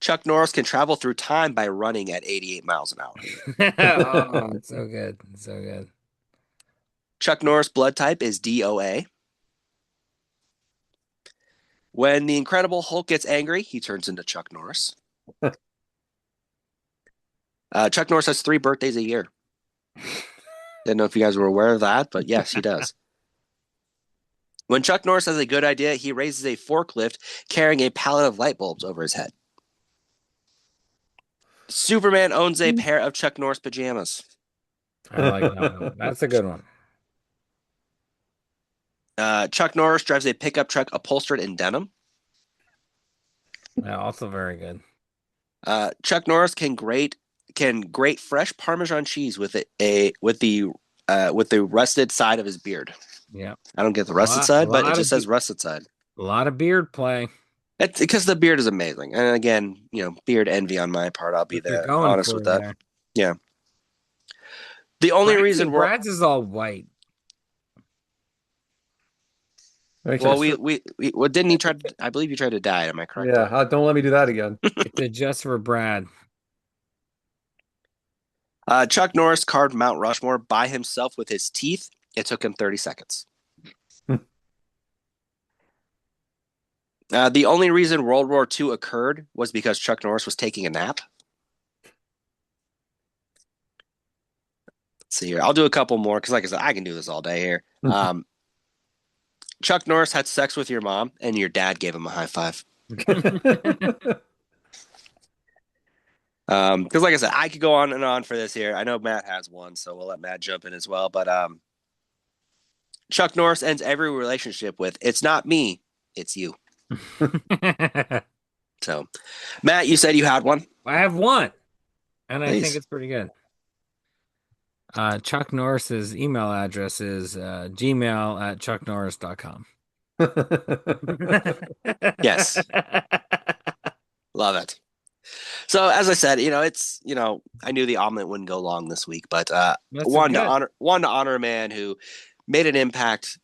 Chuck Norris can travel through time by running at 88 miles an hour. Oh, it's so good. It's so good. Chuck Norris' blood type is DOA. When the Incredible Hulk gets angry, he turns into Chuck Norris. Chuck Norris has 3 birthdays a year. Didn't know if you guys were aware of that, but yes, he does. When Chuck Norris has a good idea, he raises a forklift carrying a pallet of light bulbs over his head. Superman owns a pair of Chuck Norris pajamas. I like that one. That's a good one. Chuck Norris drives a pickup truck upholstered in denim. Yeah, also very good. Chuck Norris can grate fresh Parmesan cheese with the rusted side of his beard. Yeah, I don't get the rusted side, but it just says of rusted side. a lot of beard play. It's because the beard is amazing, and again, beard envy on my part. I'll be What you're there, going honest for with that. there. Yeah. The only reason we're Brad's is all white. well, well, didn't he try? I believe he tried to dye. Am I correct? Yeah, don't let me do that again. It's just for Brad. Chuck Norris carved Mount Rushmore by himself with his teeth. It took him 30 seconds. The only reason World War II occurred was because Chuck Norris was taking a nap. Let's see here. I'll do a couple more because, like I said, I can do this all day here. Chuck Norris had sex with your mom, and your dad gave him a high five. Because, like I said, I could go on and on for this here. I know Matt has one, so we'll let Matt jump in as well. But Chuck Norris ends every relationship with, "It's not me, it's you." So, Matt, you said you had one. I have one, and I Please. think it's pretty good. Chuck Norris's email address is gmail@chucknorris.com. Yes. Love it. So as I said, it's I knew the omelet wouldn't go long this week, but That's good. one to honor a man who made an impact.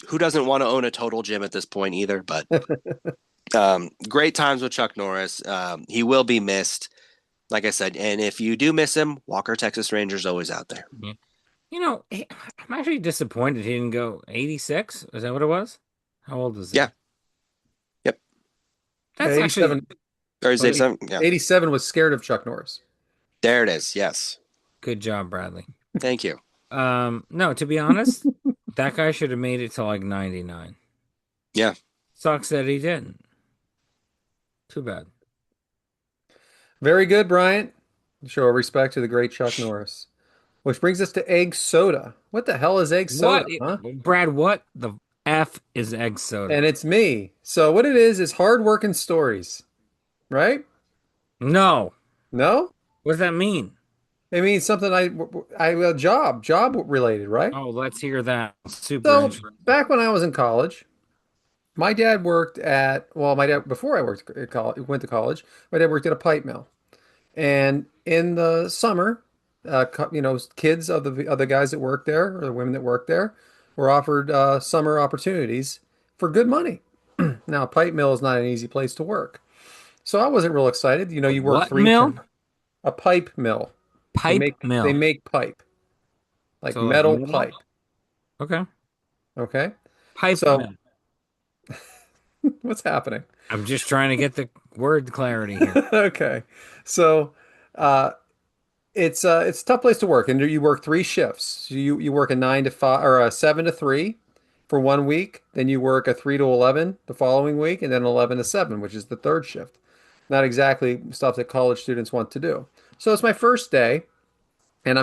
Who doesn't want to own a total gym at this point either? But great times with Chuck Norris. He will be missed, like I said. And if you do miss him, Walker Texas Rangers always out there. Yeah. I'm actually disappointed he didn't go 86. Is that what it was? How old is he? Yeah. Yep. Yeah, That's actually 87. Or is Oh, it some? Yeah. 87 was scared of Chuck Norris. There it is. Yes. good job, Bradley. Thank you. No, to be honest, that guy should have made it to like 99. Yeah. Sucks that he didn't. Too bad. Very good, Bryant. Show our respect to the great Chuck Norris. Which brings us to egg soda. What the hell is egg What, soda, huh? Brad? What the F is egg soda? And it's me. So what it is hard working stories, right? No. No? What does that mean? It means something job related, right? Oh, let's hear that. Super So interesting. back when I was in college, my dad worked at, well, my dad, before I worked at college, went to college, my dad worked at a pipe mill. And in the summer, kids of the guys that worked there or the women that worked there were offered summer opportunities for good money. Now, a pipe mill is not an easy place to work. So I wasn't real excited. A You work what three mill? ten. A pipe mill. Pipe They mill. make pipe, like So like metal metal? pipe. Okay. Okay. Pipe So mill. what's happening? I'm just trying to get the word clarity here. Okay. So uh it's a tough place to work, and you work three shifts. So you work a 9 to 5 or a 7 to 3 for one week, then you work a 3 to 11 the following week, and then 11 to 7, which is the third shift. Not exactly stuff that college students want to do. So it's my first day, and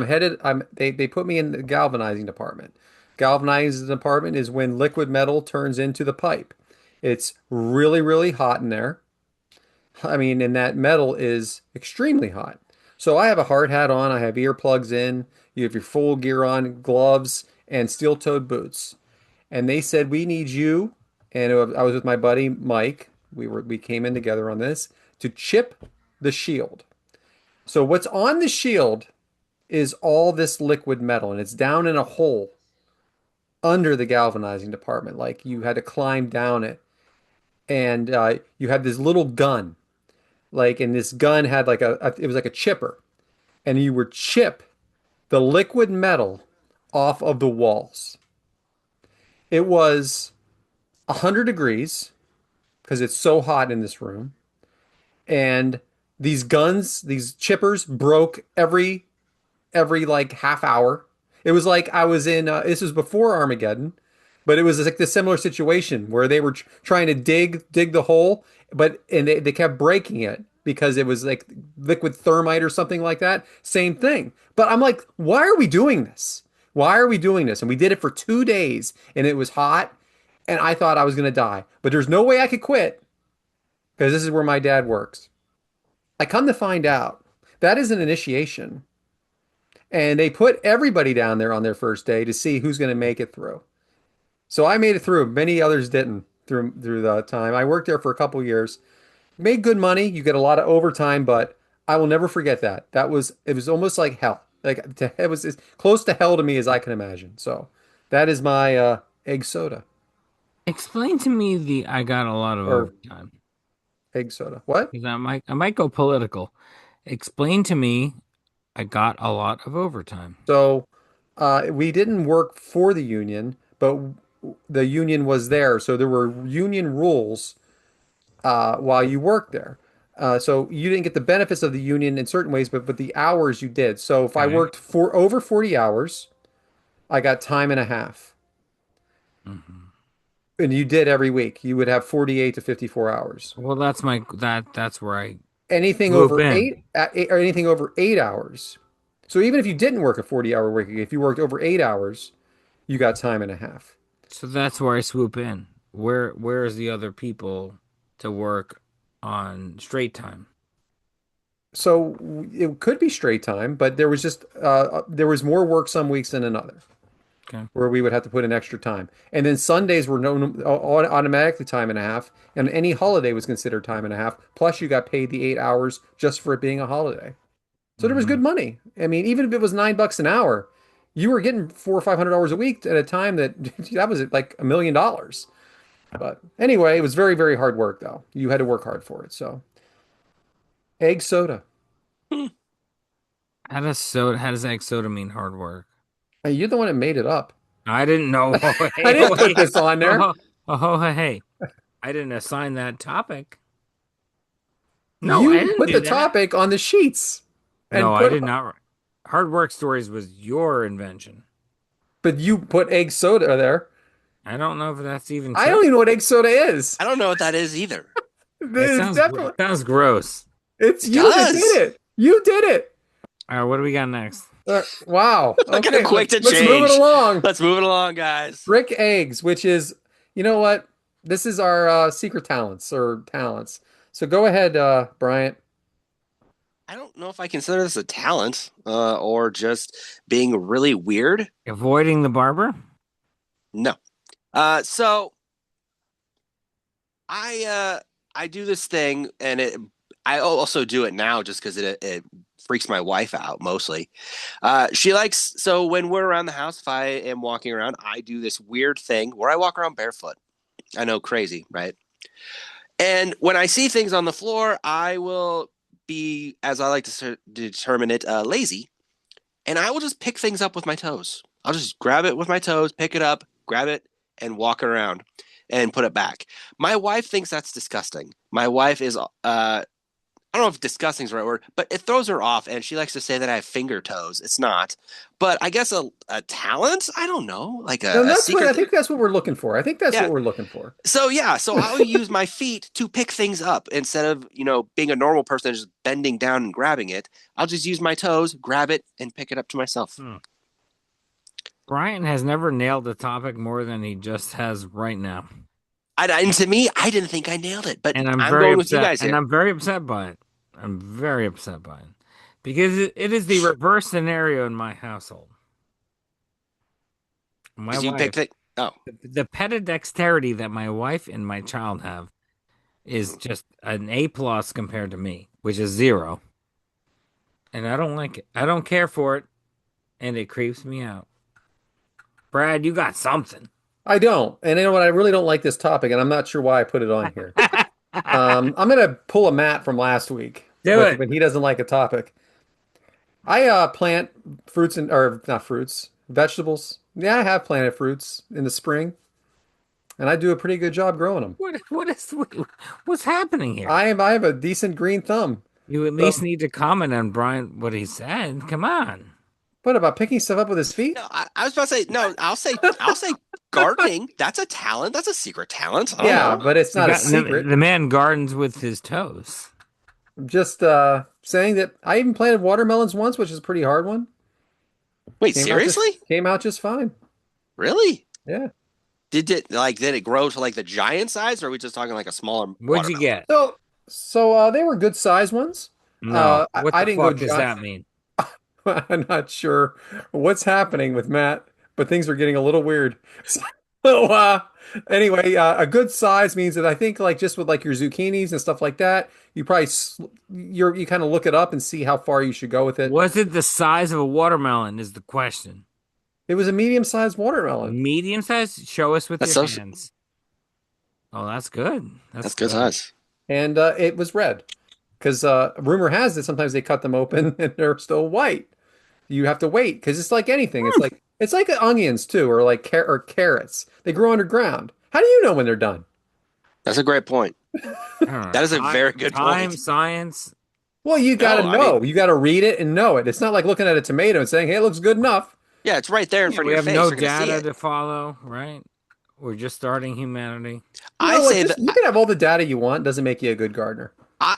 they put me in the galvanizing department. Galvanizing department is when liquid metal turns into the pipe. It's really, really hot in there. I mean, and that metal is extremely hot. So I have a hard hat on, I have earplugs in, you have your full gear on, gloves, and steel-toed boots. And they said, "We need you." And I was with my buddy Mike. We came in together on this to chip the shield. So what's on the shield is all this liquid metal, and it's down in a hole under the galvanizing department. Like you had to climb down it, and you had this little gun. And this gun had it was like a chipper, and you would chip the liquid metal off of the walls. It was 100 degrees because it's so hot in this room. And these chippers broke every like half hour. It was like I was in this was before Armageddon, but it was like the similar situation where they were trying to dig the hole, and they kept breaking it because it was like liquid thermite or something like that. Same thing. But I'm like, why are we doing this? Why are we doing this? And we did it for 2 days, and it was hot, and I thought I was gonna die. But there's no way I could quit because this is where my dad works. I come to find out that is an initiation. And they put everybody down there on their first day to see who's going to make it through. So I made it through. Many others didn't through the time. I worked there for a couple years. Made good money. You get a lot of overtime, but I will never forget that. It was almost like hell. It was as close to hell to me as I can imagine. So that is my egg soda Explain to me the I got a lot of or overtime. egg soda. What? Because I might go political. Explain to me I got a lot of overtime. So we didn't work for the union, but the union was there. So there were union rules while you worked there. So you didn't get the benefits of the union in certain ways, but the hours you did. So if I Okay. worked for over 40 hours, I got time and a half. Hmm. And you did every week. You would have 48 to 54 hours. Well, that's where I Anything swoop over in. or anything over 8 hours. So even if you didn't work a 40-hour work week, if you worked over 8 hours, you got time and a half. So that's where I swoop in. Where is the other people to work on straight time? So it could be straight time, but there was more work some weeks than another. Okay. where we would have to put in extra time. And then Sundays were automatically time and a half, and any holiday was considered time and a half. Plus, you got paid the 8 hours just for it being a holiday. So there was Hmm. good money. I mean, even if it was $9 an hour, you were getting $400 or $500 a week at a time that that was like $1 million. But anyway, it was very, very hard work though. You had to work hard for it. So egg soda. Hmm. How does egg soda mean hard work? Hey, you're the one that made it up. I didn't know. I Hey, didn't put wait. this on there. Oh, oh, hey. I didn't assign that topic. No, I You didn't put do the that. topic on the sheets No, and I put, did not. Hard work stories was your invention. but you put egg soda there. I don't know if that's even I true. don't even know what egg soda is. I don't know what that is either. It's It definitely, sounds gross. it's It you that did does. it. You did it. All right, what do we got next? Wow. Look at him Okay, quick to let's move it change. along. Let's move it along, guys. Brick eggs, which is, you know what? This is our secret talents or talents. So go ahead, Bryant. I don't know if I consider this a talent or just being really weird. Avoiding the barber? No. So I do this thing, and I also do it now just because it freaks my wife out mostly. She likes so when we're around the house, if I am walking around, I do this weird thing where I walk around barefoot. I know, crazy, right? And when I see things on the floor, I will be, as I like to determine it, lazy, and I will just pick things up with my toes. I'll just grab it with my toes, pick it up, grab it, and walk around and put it back. My wife thinks that's disgusting. My wife is I don't know if disgusting is the right word, but it throws her off, and she likes to say that I have finger toes. It's not, but I guess a talent. I don't know, like No, a that's what I secret. think that's what we're looking for. I think that's Yeah. what we're looking for. So yeah, so I'll use my feet to pick things up instead of being a normal person just bending down and grabbing it. I'll just use my toes, grab it, and pick it up to myself. Hmm. Bryant has never nailed the topic more than he just has right now. And to me, I didn't think I nailed it, but And I'm I'm very going with you upset. guys And here. I'm very upset by it. I'm very upset by it. Because it is the reverse scenario in my household. My Because you wife, picked it. Oh, the pedidexterity that my wife and my child have is just an A plus compared to me, which is zero. And I don't like it. I don't care for it, and it creeps me out. Brad, you got something. I don't. And you know what? I really don't like this topic, and I'm not sure why I put it on here. I'm gonna pull a Matt from last week Do with it. when he doesn't like a topic. I plant fruits and or not fruits, vegetables. Yeah, I have planted fruits in the spring, and I do a pretty good job growing them. What's happening here? I have a decent green thumb. You at least So need to comment on Brian what he said. Come on. what about picking stuff up with his feet? no, I was about to say no. I'll say gardening. That's a talent. That's a secret talent. I don't Yeah, know. but it's not a The, secret. the man gardens with his toes. I'm just saying that I even planted watermelons once, which is a pretty hard one. Wait, Came out just seriously? came out just fine. Really? Yeah. Did it grow to like the giant size, or are we just talking like a smaller What'd you watermelon? get? So they were good size ones. No. What I the didn't go fuck does giant. that mean? I'm not sure what's happening with Matt, but things are getting a little weird. So anyway, a good size means that I think like just with like your zucchinis and stuff like that, you probably you kind of look it up and see how far you should go with it. Was it the size of a watermelon is the question. It was a medium-sized watermelon. Medium size? Show us with That's your so. hands. Oh, that's good. That's That's good good. size. And it was red because rumor has it sometimes they cut them open and they're still white. You have to wait because it's like anything. Hmm. It's like onions too, or like or carrots. They grow underground. How do you know when they're done? That's a great point. I don't know. That is a very good Time, point. science. Well, you got to No, I mean, know. You got to read it and know it. It's not like looking at a tomato and saying, "Hey, it looks good enough." yeah, it's right there in Yeah, front of we your have face. no You're going to see data it. to follow, right? We're just starting humanity. You I know what? say Just that you can have all the data you want. Doesn't make you a good gardener.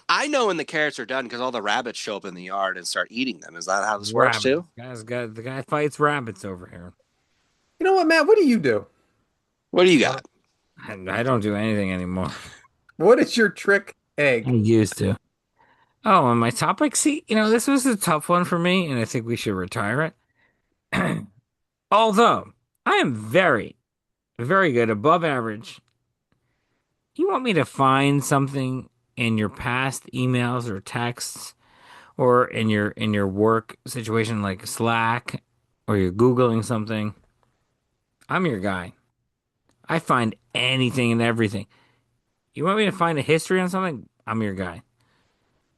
I know when the carrots are done because all the rabbits show up in the yard and start eating them. Is that how this works Rabbits. too? The guy fights rabbits over here. You know what, Matt? What do you do? What do you Well, got? I don't do anything anymore. What is your trick I egg? used to. Oh, and my topic, see, this was a tough one for me, and I think we should retire it. Although I am very, very good, above average. You want me to find something in your past emails or texts or in your work situation like Slack or you're Googling something? I'm your guy. I find anything and everything. You want me to find a history on something? I'm your guy.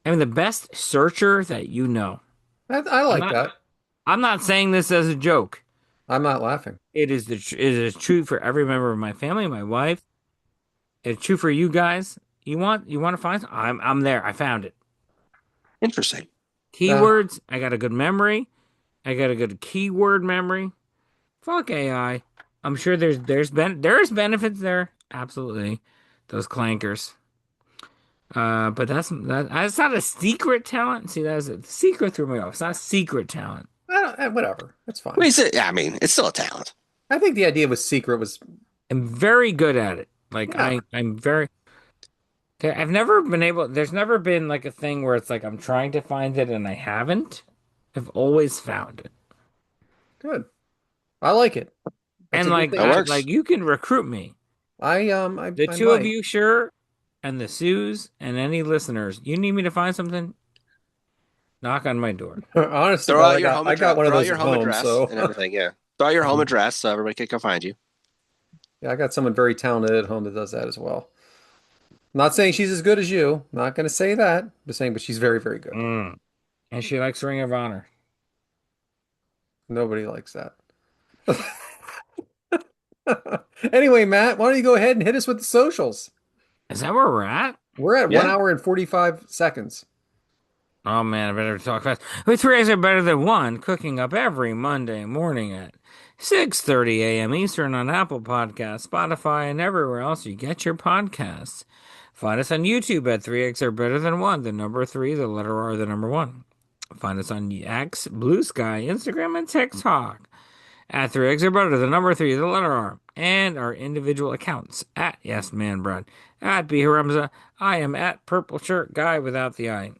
I mean, the best searcher that you know. I I'm like not. that. I'm not saying this as a joke. I'm not laughing. It is true for every member of my family, my wife. It's true for you guys. You want to find? I'm there. I found it. Interesting. Uh, Keywords. I got a good memory. I got a good keyword memory. Fuck AI. I'm sure there's benefits there. Absolutely. Those clankers. But that's not a secret talent. See, that's a secret threw me off. It's not a secret talent. whatever. That's Well, fine. I mean, it's still a talent. I think the idea was secret was, I'm very good at it. Like yeah, I'm very. I've never been able. There's never been like a thing where it's like I'm trying to find it and I haven't. I've always found it. good. I like it. That's And a good like thing That to I do. works. like you can recruit me. The I two of might. you, sure, and the Sues and any listeners. You need me to find something? Knock on my door. Honest to God, I got one of Throw out those your at home home, address so and everything. Yeah. Throw out your home Mhm. address so everybody can come find you. Yeah, I got someone very talented at home that does that as well. Not saying she's as good as you. Not going to say that. Just saying, but she's very, very good. Mm. And she likes Ring of Honor. Nobody likes that. Anyway, Matt, why don't you go ahead and hit us with the socials? Is that where we're at? We're at one Yeah. hour and 45 seconds. Oh man, I better talk fast. We three eggs are better than one, cooking up every Monday morning at 6:30 a.m. Eastern on Apple Podcasts, Spotify, and everywhere else you get your podcasts. Find us on YouTube at three eggs are better than one, the number three, the letter R, the number one. Find us on X, Blue Sky, Instagram, and TikTok at three eggs are better, the number three, the letter R, and our individual accounts at Yes Man Brad, at B Ramza. I am at Purple Shirt Guy without the I.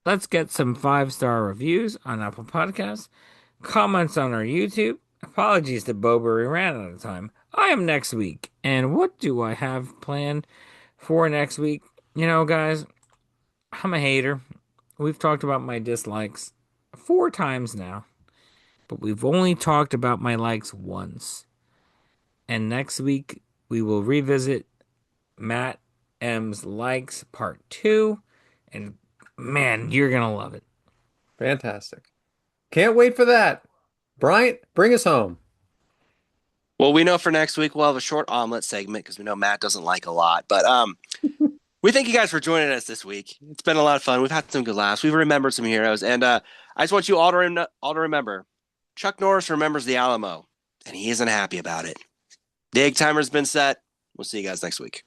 Let's get some 5-star reviews on Apple Podcasts, comments on our YouTube. Apologies to Bober, we ran out of time. I am next week. And what do I have planned for next week? You know, guys, I'm a hater. We've talked about my dislikes 4 times now, but we've only talked about my likes once. And next week, we will revisit Matt M's likes part 2. And man, you're going to love it. Fantastic. Can't wait for that. Bryant, bring us home. Well, we know for next week we'll have a short omelet segment because we know Matt doesn't like a lot. But we thank you guys for joining us this week. It's been a lot of fun. We've had some good laughs. We've remembered some heroes, and I just want you all to remember: Chuck Norris remembers the Alamo, and he isn't happy about it. The egg timer's been set. We'll see you guys next week.